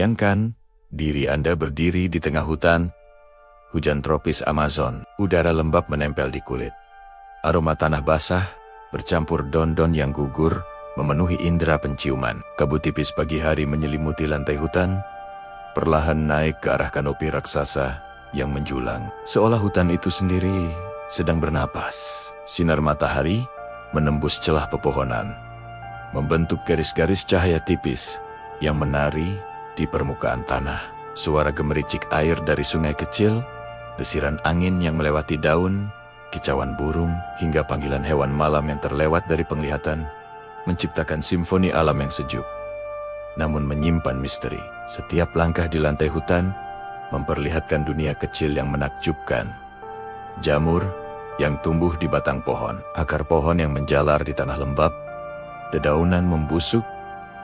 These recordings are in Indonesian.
Bayangkan, diri Anda berdiri di tengah hutan, hujan tropis Amazon, udara lembab menempel di kulit. Aroma tanah basah, bercampur daun-daun yang gugur, memenuhi indera penciuman. Kabut tipis pagi hari menyelimuti lantai hutan, perlahan naik ke arah kanopi raksasa yang menjulang. Seolah hutan itu sendiri sedang bernapas. Sinar matahari menembus celah pepohonan, membentuk garis-garis cahaya tipis yang menari di permukaan tanah. Suara gemericik air dari sungai kecil, desiran angin yang melewati daun, kicauan burung, hingga panggilan hewan malam yang terlewat dari penglihatan, menciptakan simfoni alam yang sejuk, namun menyimpan misteri. Setiap langkah di lantai hutan memperlihatkan dunia kecil yang menakjubkan. Jamur yang tumbuh di batang pohon, akar pohon yang menjalar di tanah lembab, dedaunan membusuk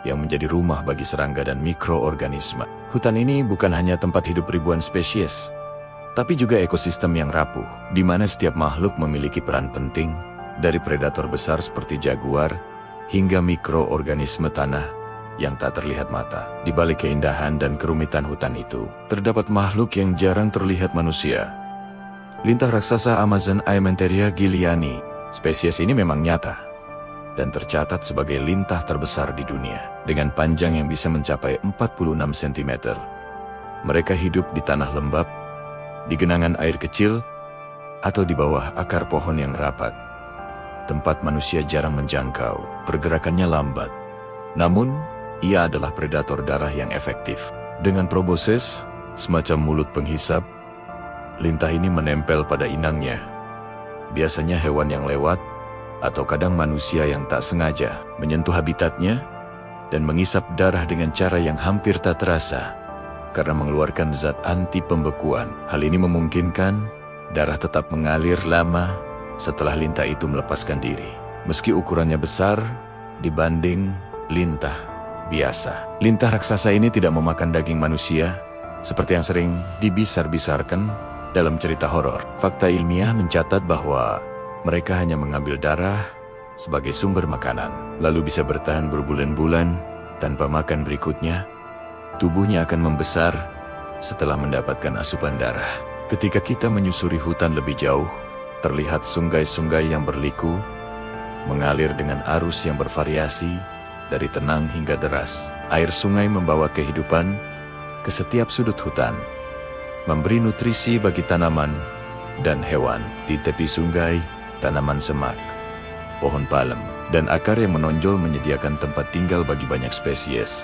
yang menjadi rumah bagi serangga dan mikroorganisme. Hutan ini bukan hanya tempat hidup ribuan spesies, tapi juga ekosistem yang rapuh, di mana setiap makhluk memiliki peran penting, dari predator besar seperti jaguar, hingga mikroorganisme tanah yang tak terlihat mata. Di balik keindahan dan kerumitan hutan itu, terdapat makhluk yang jarang terlihat manusia. Lintah raksasa Amazon Aementeria gilliani. Spesies ini memang nyata dan tercatat sebagai lintah terbesar di dunia, dengan panjang yang bisa mencapai 46 cm. Mereka hidup di tanah lembab, di genangan air kecil, atau di bawah akar pohon yang rapat, tempat manusia jarang menjangkau. Pergerakannya lambat, namun ia adalah predator darah yang efektif. Dengan proboscis, semacam mulut penghisap, lintah ini menempel pada inangnya. Biasanya hewan yang lewat, atau kadang manusia yang tak sengaja menyentuh habitatnya dan menghisap darah dengan cara yang hampir tak terasa karena mengeluarkan zat anti pembekuan. Hal ini memungkinkan darah tetap mengalir lama setelah lintah itu melepaskan diri, meski ukurannya besar dibanding lintah biasa. Lintah raksasa ini tidak memakan daging manusia seperti yang sering dibisar-bisarkan dalam cerita horor. Fakta ilmiah mencatat bahwa mereka hanya mengambil darah sebagai sumber makanan, lalu bisa bertahan berbulan-bulan tanpa makan berikutnya. Tubuhnya akan membesar setelah mendapatkan asupan darah. Ketika kita menyusuri hutan lebih jauh, terlihat sungai-sungai yang berliku, mengalir dengan arus yang bervariasi, dari tenang hingga deras. Air sungai membawa kehidupan ke setiap sudut hutan, memberi nutrisi bagi tanaman dan hewan. Di tepi sungai, tanaman semak, pohon palem, dan akar yang menonjol menyediakan tempat tinggal bagi banyak spesies,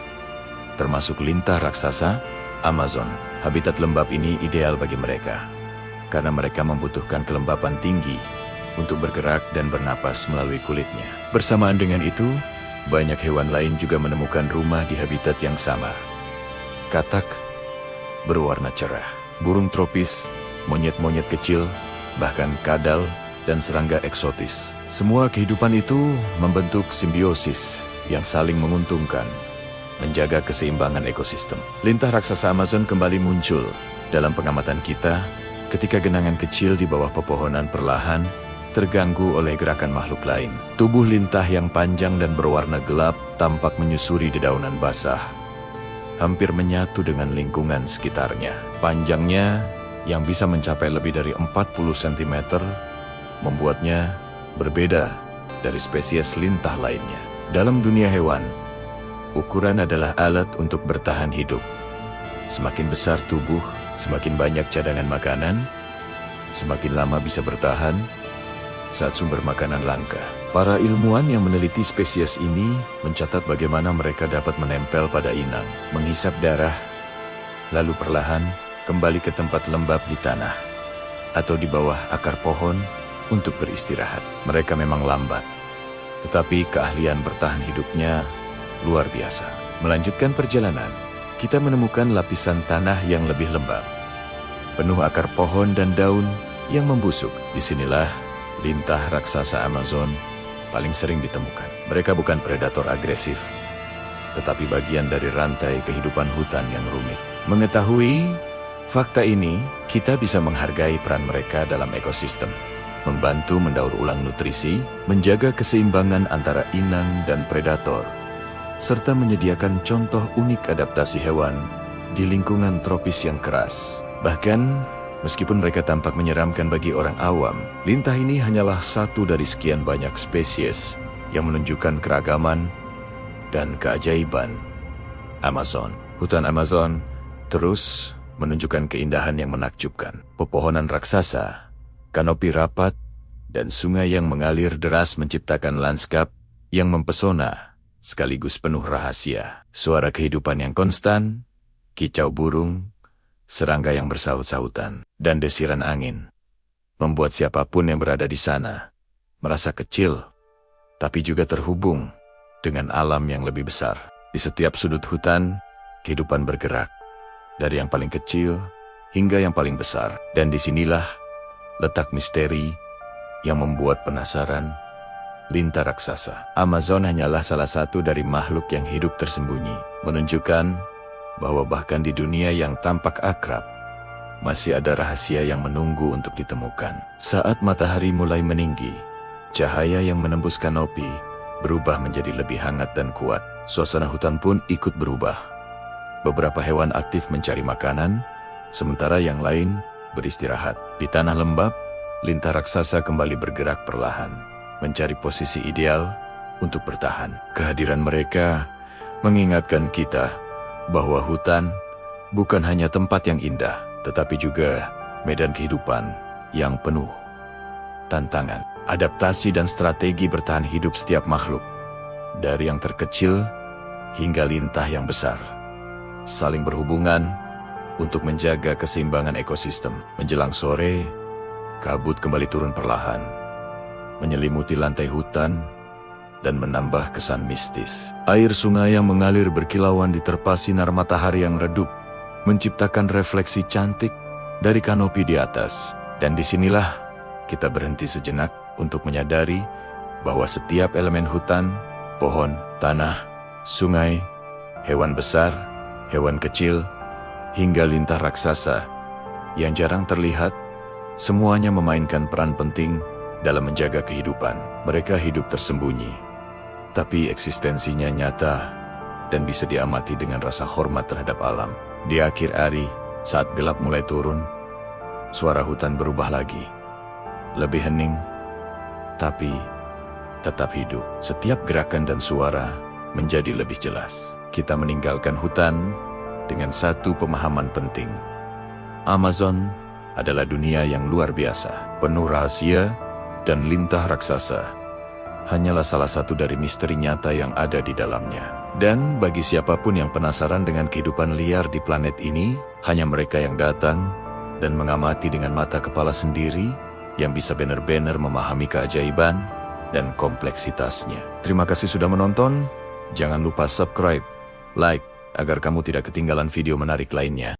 termasuk lintah raksasa Amazon. Habitat lembab ini ideal bagi mereka, karena mereka membutuhkan kelembapan tinggi untuk bergerak dan bernapas melalui kulitnya. Bersamaan dengan itu, banyak hewan lain juga menemukan rumah di habitat yang sama. Katak berwarna cerah, burung tropis, monyet-monyet kecil, bahkan kadal, dan serangga eksotis. Semua kehidupan itu membentuk simbiosis yang saling menguntungkan, menjaga keseimbangan ekosistem. Lintah raksasa Amazon kembali muncul dalam pengamatan kita ketika genangan kecil di bawah pepohonan perlahan terganggu oleh gerakan makhluk lain. Tubuh lintah yang panjang dan berwarna gelap tampak menyusuri dedaunan basah, hampir menyatu dengan lingkungan sekitarnya. Panjangnya yang bisa mencapai lebih dari 40 cm membuatnya berbeda dari spesies lintah lainnya. Dalam dunia hewan, ukuran adalah alat untuk bertahan hidup. Semakin besar tubuh, semakin banyak cadangan makanan, semakin lama bisa bertahan saat sumber makanan langka. Para ilmuwan yang meneliti spesies ini mencatat bagaimana mereka dapat menempel pada inang, menghisap darah, lalu perlahan kembali ke tempat lembab di tanah atau di bawah akar pohon untuk beristirahat. Mereka memang lambat, tetapi keahlian bertahan hidupnya luar biasa. Melanjutkan perjalanan, kita menemukan lapisan tanah yang lebih lembab, penuh akar pohon dan daun yang membusuk. Disinilah lintah raksasa Amazon paling sering ditemukan. Mereka bukan predator agresif, tetapi bagian dari rantai kehidupan hutan yang rumit. Mengetahui fakta ini, kita bisa menghargai peran mereka dalam ekosistem, membantu mendaur ulang nutrisi, menjaga keseimbangan antara inang dan predator, serta menyediakan contoh unik adaptasi hewan di lingkungan tropis yang keras. Bahkan, meskipun mereka tampak menyeramkan bagi orang awam, lintah ini hanyalah satu dari sekian banyak spesies yang menunjukkan keragaman dan keajaiban Amazon. Hutan Amazon terus menunjukkan keindahan yang menakjubkan. Pepohonan raksasa, kanopi rapat, dan sungai yang mengalir deras menciptakan lanskap yang mempesona sekaligus penuh rahasia. Suara kehidupan yang konstan, kicau burung, serangga yang bersaut-sautan, dan desiran angin membuat siapapun yang berada di sana merasa kecil, tapi juga terhubung dengan alam yang lebih besar. Di setiap sudut hutan, kehidupan bergerak, dari yang paling kecil hingga yang paling besar. Dan disinilah letak misteri yang membuat penasaran lintah raksasa. Amazon hanyalah salah satu dari makhluk yang hidup tersembunyi, menunjukkan bahwa bahkan di dunia yang tampak akrab, masih ada rahasia yang menunggu untuk ditemukan. Saat matahari mulai meninggi, cahaya yang menembus kanopi berubah menjadi lebih hangat dan kuat. Suasana hutan pun ikut berubah. Beberapa hewan aktif mencari makanan, sementara yang lain beristirahat. Di tanah lembab, lintah raksasa kembali bergerak perlahan, mencari posisi ideal untuk bertahan. Kehadiran mereka mengingatkan kita bahwa hutan bukan hanya tempat yang indah, tetapi juga medan kehidupan yang penuh tantangan. Adaptasi dan strategi bertahan hidup setiap makhluk, dari yang terkecil hingga lintah yang besar, saling berhubungan untuk menjaga keseimbangan ekosistem. Menjelang sore, kabut kembali turun perlahan, menyelimuti lantai hutan dan menambah kesan mistis. Air sungai yang mengalir berkilauan diterpa sinar matahari yang redup, menciptakan refleksi cantik dari kanopi di atas. Dan disinilah kita berhenti sejenak untuk menyadari bahwa setiap elemen hutan, pohon, tanah, sungai, hewan besar, hewan kecil, hingga lintah raksasa yang jarang terlihat, semuanya memainkan peran penting dalam menjaga kehidupan. Mereka hidup tersembunyi, tapi eksistensinya nyata dan bisa diamati dengan rasa hormat terhadap alam. Di akhir hari, saat gelap mulai turun, suara hutan berubah lagi. Lebih hening, tapi tetap hidup. Setiap gerakan dan suara menjadi lebih jelas. Kita meninggalkan hutan dengan satu pemahaman penting. Amazon adalah dunia yang luar biasa, penuh rahasia, dan lintah raksasa hanyalah salah satu dari misteri nyata yang ada di dalamnya. Dan bagi siapapun yang penasaran dengan kehidupan liar di planet ini, hanya mereka yang datang dan mengamati dengan mata kepala sendiri yang bisa benar-benar memahami keajaiban dan kompleksitasnya. Terima kasih sudah menonton. Jangan lupa subscribe, like, agar kamu tidak ketinggalan video menarik lainnya.